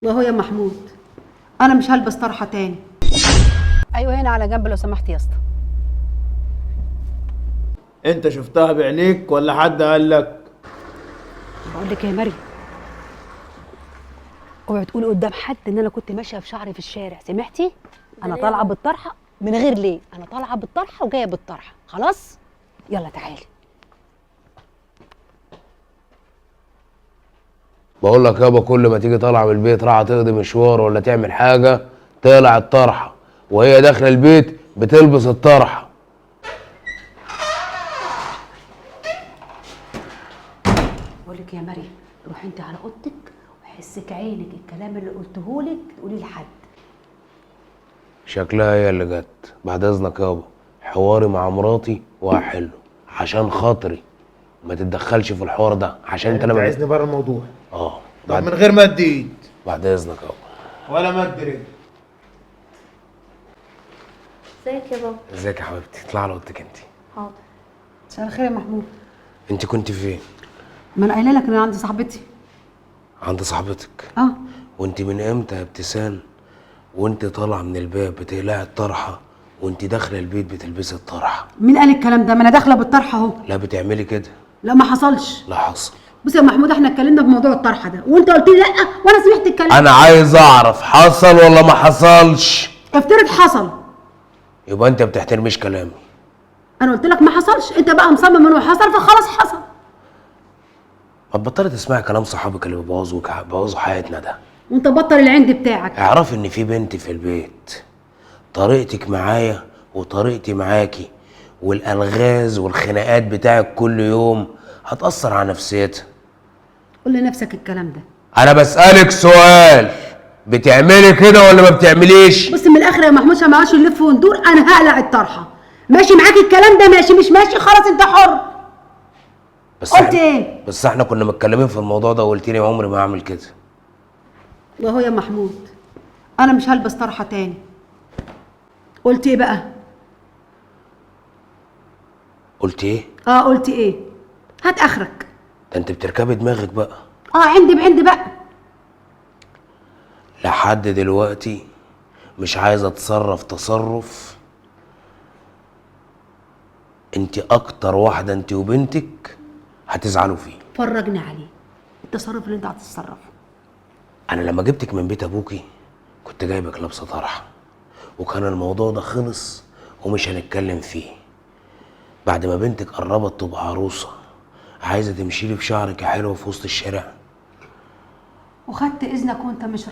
وهو يا محمود انا مش هلبس طرحه تاني. ايوه هنا على جنب لو سمحت يا اسطى. انت شفتها بعينيك ولا حد قال لك؟ بقول لك يا مريم، اوعي تقولي قدام حد ان انا كنت ماشيه بشعري في الشارع، سمعتي؟ انا طالعه بالطرحه من غير ليه، انا طالعه بالطرحه وجايه بالطرحه، خلاص؟ يلا تعالي. بقول لك يابا، كل ما تيجي طالعه من البيت راح تقضي مشوار ولا تعمل حاجه تقلع الطرحه، وهي داخله البيت بتلبس الطرحه. بقول لك يا مريم، روحي انت على اوضتك وحسك عينك الكلام اللي قلتهولك تقولي لحد. شكلها هي اللي جت. بعد اذنك يابا، حواري مع مراتي وهحله عشان خاطري، ما تتدخلش في الحوار ده عشان يعني انت لما عايزني بره الموضوع؟ اه طب من غير مد ايد. بعد اذنك يابا. ولا مد رجل. ازيك يا بابا؟ ازيك يا حبيبتي؟ اطلع على اوضتك انت. حاضر. مساء الخير يا محمود. انت كنت فين؟ ما انا قايله لك ان انا عند صاحبتي. عند صاحبتك؟ اه. وانت من امتى يا ابتسام وانت طالعه من الباب بتقلعي الطرحه وانت داخله البيت بتلبسي الطرحه؟ مين قال الكلام ده؟ ما انا داخله بالطرحه اهو. لا بتعملي كده. لا ما حصلش. لا حصل. بص يا محمود، احنا اتكلمنا في موضوع الطرحه ده وانت قلت لي لا وانا سمعت الكلام. انا عايز اعرف حصل ولا ما حصلش. افترض حصل. يبقى انت بتحترميش كلامي. انا قلت لك ما حصلش، انت بقى مصمم انه حصل فخلاص حصل. ما تبطلي تسمعي كلام صحابك اللي بيبوظوا حياتنا ده. وانت بطل العند بتاعك. اعرفي ان في بنت في البيت، طريقتك معايا وطريقتي معاكي والالغاز والخناقات بتاعك كل يوم هتأثر على نفسيتها. قول لنفسك الكلام ده. انا بسألك سؤال، بتعملي كده ولا ما بتعمليش؟ بص من الاخر يا محمود، عشان ما عادش نلف وندور، انا هقلع الطرحه. ماشي معاك الكلام ده؟ ماشي. مش ماشي خلاص انت حر. قلت ايه؟ بس احنا كنا متكلمين في الموضوع ده وقلت لي عمري ما هعمل كده. وهو يا محمود انا مش هلبس طرحه تاني. قلت ايه بقى؟ قلت ايه؟ قلت ايه؟ هات اخرك. ده انت بتركبي دماغك بقى. عند بعند بقى. لحد دلوقتي مش عايزه اتصرف تصرف. انت اكتر واحده انت وبنتك هتزعلوا فيه. فرجني عليه التصرف اللي انت هتتصرفه. انا لما جبتك من بيت ابوكي كنت جايبك لابسه طرحه، وكان الموضوع ده خلص ومش هنتكلم فيه. بعد ما بنتك قربت تبقى عروسه عايزه تمشيلي بشعرك يا حلوه في وسط الشارع، وخدت اذنك وانت مش